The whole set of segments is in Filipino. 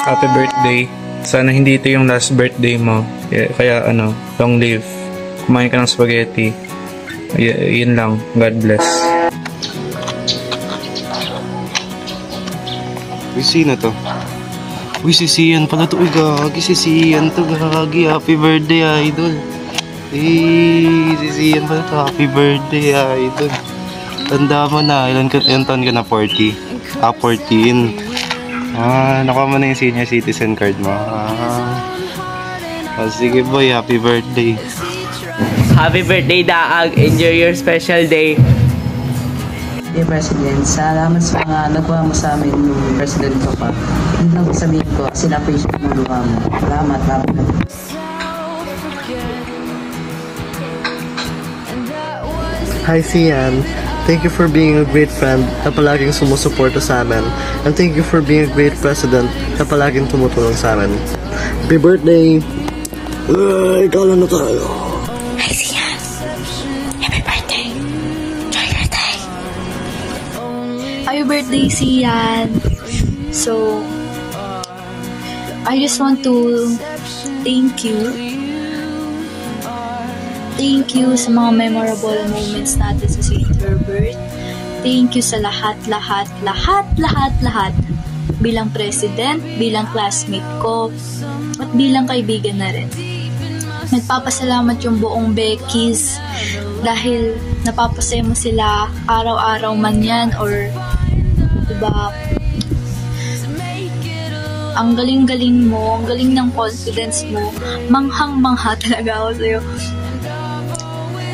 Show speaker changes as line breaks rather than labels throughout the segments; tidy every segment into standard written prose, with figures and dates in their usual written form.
Happy birthday. Sana hindi ito yung last birthday mo. Kaya long live. Kumain ka ng spaghetti. Yun lang. God bless.
Uy, sino to? Uy, si Sian pala to. Uy, gagi, si Sian to. Gagi, happy birthday, idol. Si Sian pala to. Happy birthday, idol. Tanda mo na. Ilan taon ka na? 40? 14. Nakuha mo na yung senior citizen card mo. Sige boy, happy birthday.
Happy birthday, Daag. Enjoy your special day.
Dear President, salamat sa mga nagawa mo sa amin nung President ko pa. Hindi lang sabihin ko, sina-appreciate mo luha mo. Salamat.
Hi Sian, thank you for being a great friend na palaging sumusuporta sa amin. And thank you for being a great president na palaging tumutulong sa amin. Happy birthday! Ikaw lang na tayo.
Hi Sian, happy birthday. Enjoy your day. Happy birthday, Sian. So, I just want to thank you. Thank you sa mga memorable moments natin sa St. Herbert. Thank you sa lahat. Bilang president, bilang classmate ko, at bilang kaibigan na rin. Nagpapasalamat yung buong Beckies dahil napapasaya mo sila araw-araw man yan or diba, ang galing-galing mo, ang galing ng confidence mo, manghang-mangha talaga ako sa'yo.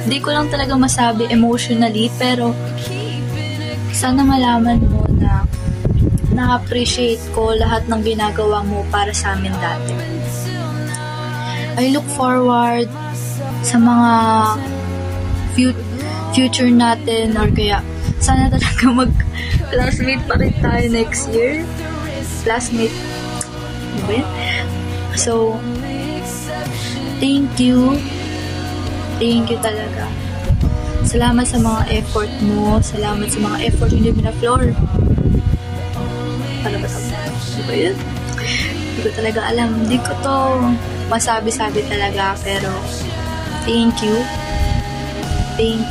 Hindi ko lang talaga masabi emotionally, pero sana malaman mo na na-appreciate ko lahat ng ginagawa mo para sa amin dati. I look forward sa mga future natin, or kaya sana talaga mag-classmate pa rin tayo next year. Classmate. Diba? So, thank you. Thank you talaga. Salamat sa mga effort mo. Salamat sa mga effort yung na floor. Para ba sabi? Di ba yun? Hindi ko talaga alam. Hindi ko to masabi-sabi talaga. Pero, thank you. Thank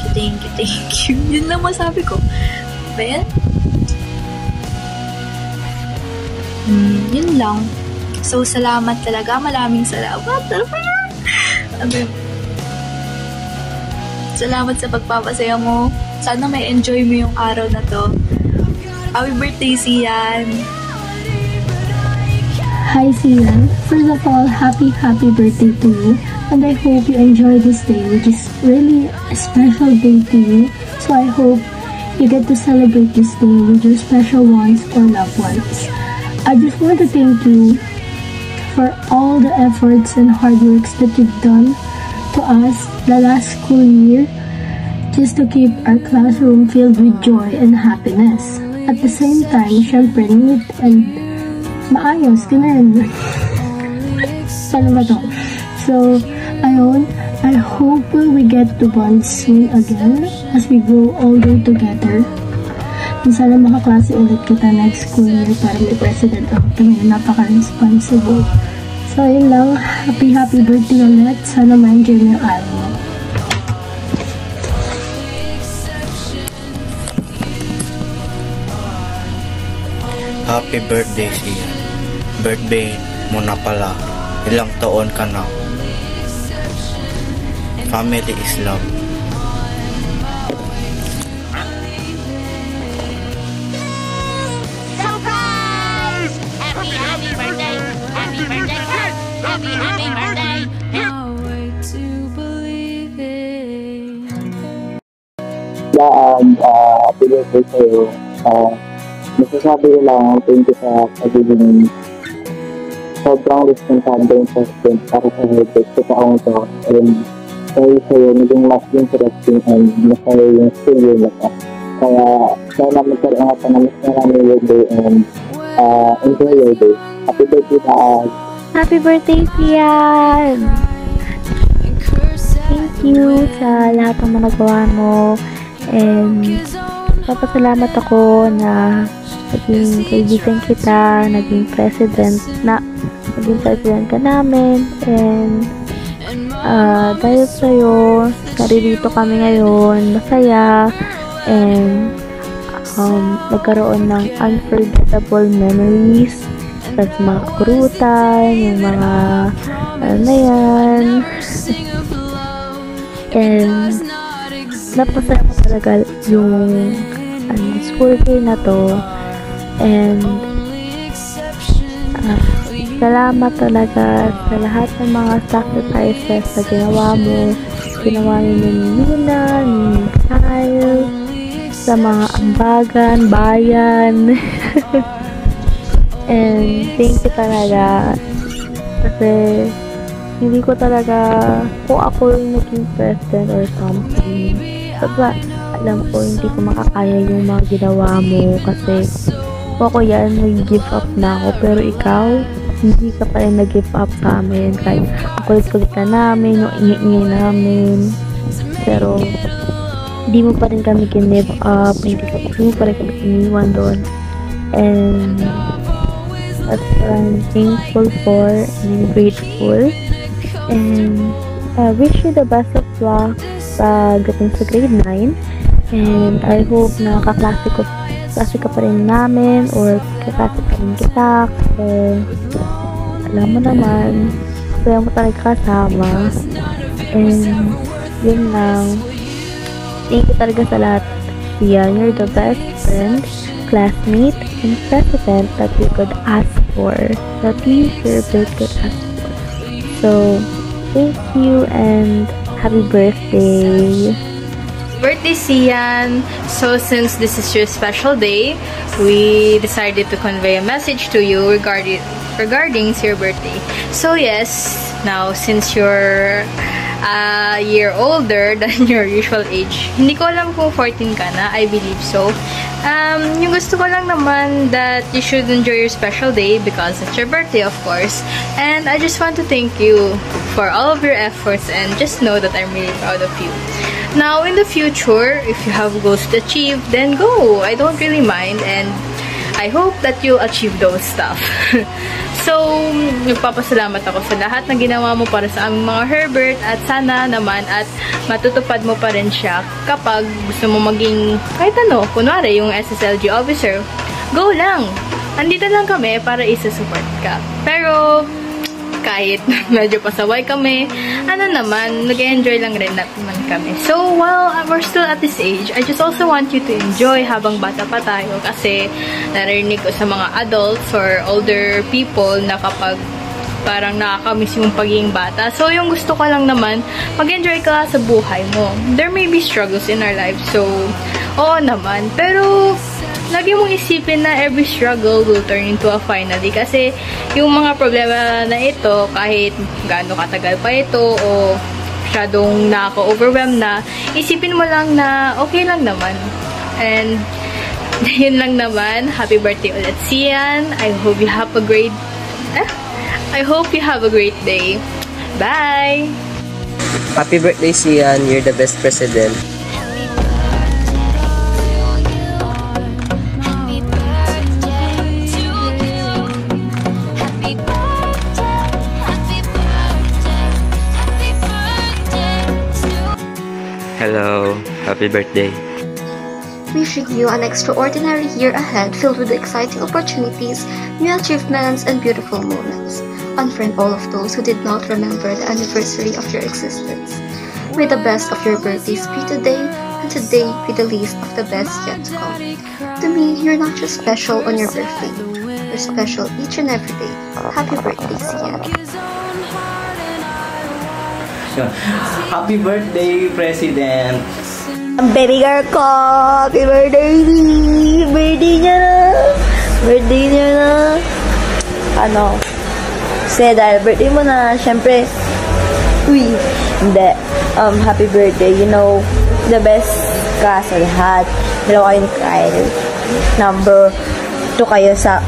you. Yun lang masabi ko. Di ba yan? Yun lang. So, salamat talaga. Maraming salamat. Salamat sa pagpapasaya mo. Sana may enjoy mo yung araw na to. Happy birthday, Sian!
Hi, Sian. First of all, happy birthday to you. And I hope you enjoy this day, which is really a special day to you. So I hope you get to celebrate this day with your special ones or loved ones. I just want to thank you for all the efforts and hard works that you've done to us the last school year, just to keep our classroom filled with joy and happiness. At the same time, syempre, neat and maayos, ganun. Paano ba to? So, ayun, I hope we get to bond soon again as we grow older together. And sana makaklase ulit kita next school year para may president ako. Tingin, napaka-responsible. So, yun lang. Happy birthday ulit. Sana ma-enjoy mo yung araw mo.
Happy birthday, Sian. Birthday mo na pala. Ilang taon ka na. Family is love.
Surprise! Happy birthday! Happy birthday! Happy birthday! I'll wait to believe it.
Happy birthday sa'yo. Masasabi ko lang, thank you sa pagiging sobrang responsable president para sa Herbert sa taong to. And dahil sa'yo, naging mas interesting and masaya yung school year na to. Kaya sana magkaroon ka na mas maraming your day and enjoy your day. Happy birthday, Taag!
Happy birthday, Sian! Thank you sa lahat ng mga nagawa mo. And papasalamat ako na naging kaibigan kita, naging president ka namin, and dahil sa'yo, naririto kami ngayon, masaya, and nagkaroon ng unforgettable memories sa mga kurutan, yung mga na yan, and napasaya ko talaga yung school day na to, and salamat talaga sa lahat ng mga sacrifices na ginawa ni Nina, ni Kyle, sa mga ambagan, bayan, and thank you talaga kasi hindi ko talaga kung ako yung naging president or something, diba, alam ko hindi ko makakaya yung mga ginawa mo kasi kung ako yan, nag-give up na ako, pero ikaw hindi ka pa rin nag-give up sa amin kahit ang kulit-kulit na namin, yung ingay namin, pero hindi mo pa rin kami give up, hindi mo pa rin kami iniwan doon, and that's what I'm thankful for and grateful, and I wish you the best of luck pagdating sa grade 9, and I hope na kaklase ka pa rin namin or kaklase pa rin kita kasi alam mo naman kaya mo talaga kasama, and yun lang, thank you talaga sa lahat. Sian, you're the best friend, classmate, and president that we could ask for, that we here could ask for. So thank you and happy birthday.
Birthday, Sian. So since this is your special day, we decided to convey a message to you regarding your birthday. So yes, now since you're a year older than your usual age, hindi ko alam kung 14 ka na, I believe so. Yung gusto ko lang naman that you should enjoy your special day because it's your birthday, of course. And I just want to thank you for all of your efforts and just know that I'm really proud of you. Now, in the future, if you have goals to achieve, then go. I don't really mind, and I hope that you'll achieve those stuff. So, nagpapasalamat ako sa lahat na ginawa mo para sa aming mga Herbert, at sana naman at matutupad mo pa rin siya kapag gusto mo maging kahit ano, kunwari yung SSLG officer. Go lang! Andito lang kami para isa-support ka. Pero kahit medyo pasaway kami, ano naman, nag-enjoy lang rin naman kami. So, while we're still at this age, I just also want you to enjoy habang bata pa tayo kasi narinig ko sa mga adults or older people na kapag parang nakakamiss yung pagiging bata. So, yung gusto ko lang naman, mag-enjoy ka sa buhay mo. There may be struggles in our lives, so, oo naman. Pero, lagi mong isipin na every struggle will turn into a finally kasi yung mga problema na ito, kahit gaano katagal pa ito o masyadong nakaka-overwhelm na, isipin mo lang na okay lang naman. And yun lang naman. Happy birthday ulit, Sian. I hope you have a great day. Bye!
Happy birthday, Sian. You're the best president.
Hello, happy birthday.
Wishing you an extraordinary year ahead filled with exciting opportunities, new achievements, and beautiful moments. Unfriend all of those who did not remember the anniversary of your existence. May the best of your birthdays be today, and today be the least of the best yet to come. To me, you're not just special on your birthday. You're special each and every day. Happy birthday, Sian.
Happy birthday, President!
Ang baby girl ko! Happy birthday! Birthday niya na! Ano? Kasi dahil birthday mo na, syempre, hindi. Happy birthday. You know, the best ka sa lahat. Dalawa kayo ni Kyle. Number 2 kayo sa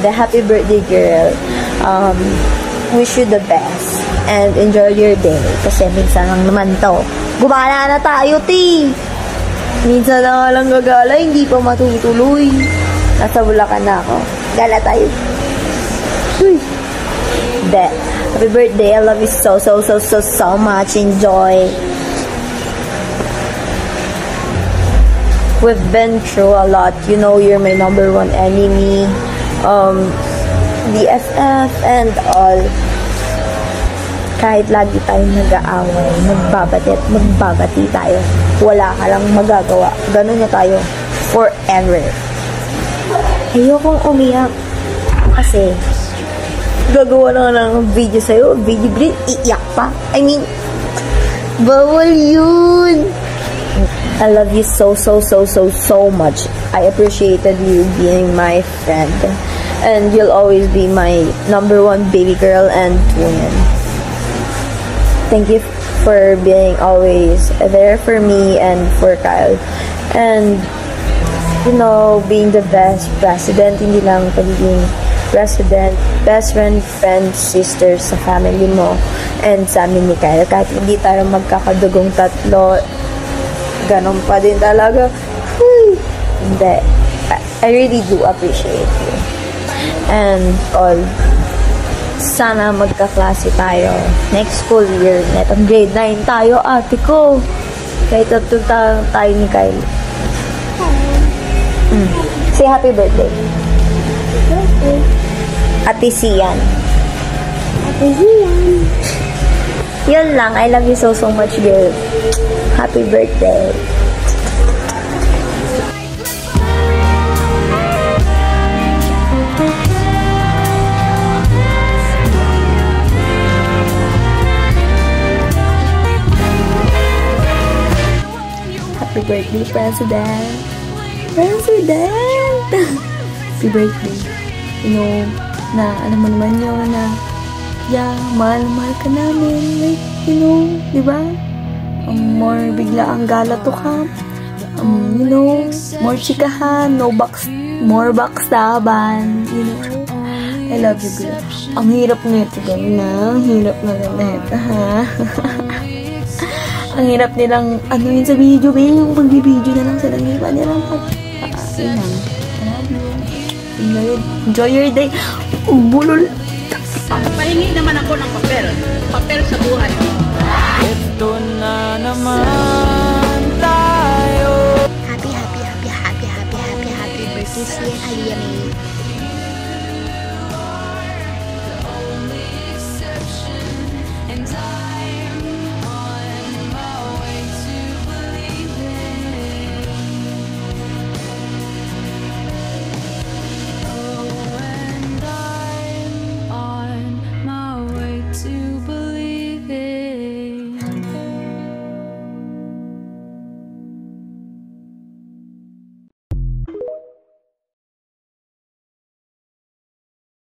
the happy birthday, girl. Wish you the best and enjoy your day kasi minsan lang naman to. Gumana na tayo, ti! Minsan na nga lang gagala, hindi pa matutuloy. Nasa Bulacan na ako. Gala tayo. Hindi. Happy birthday. I love you so much. Enjoy. We've been through a lot. You know, you're my number one enemy. BFF and all. Kahit lagi tayong nag-aaway, magbabati at magbabati tayo. Wala ka lang magagawa. Ganun na tayo. Forever. Ayokong umiyak. Kasi, gagawa na ng video sa'yo. Video green, iiyak pa. I mean, bawal yun. I love you so much. I appreciated you being my friend. And you'll always be my number one baby girl and twin. Thank you for being always there for me and for Kyle. And, you know, being the best president, hindi lang pagiging president, best friend, sisters sa family mo, and sa amin ni Kyle. Kahit hindi tayo magkakadugong tatlo, ganun pa din talaga. Hindi. I really do appreciate you. And all. Sana magkaklase tayo next school year. Netong grade 9 tayo, ate ko. Kahit tatlo tayo ni Kyle. Say happy birthday. Ate Sian. Ate Sian. Yun lang. I love you so much, girl. Happy birthday. Happy birthday, President. Happy birthday. You know, na alam mo naman yun na mahal ka namin. Like, you know, di ba? More bigla ang gala to come. You know, more chikahan, more backstaban. You know, I love you, girl. Ang hirap nito, gano'n. Ang hirap na nito, ha? Ang hirap nilang, ano yun sa video, ba? Yung pagbibideo na lang sila, hindi ba nilang enjoy your day. Bulol.
Pahingi naman ako ng papel. Papel sa buhay.
Ito na naman tayo.
Happy birthday, Sian Aliyah May.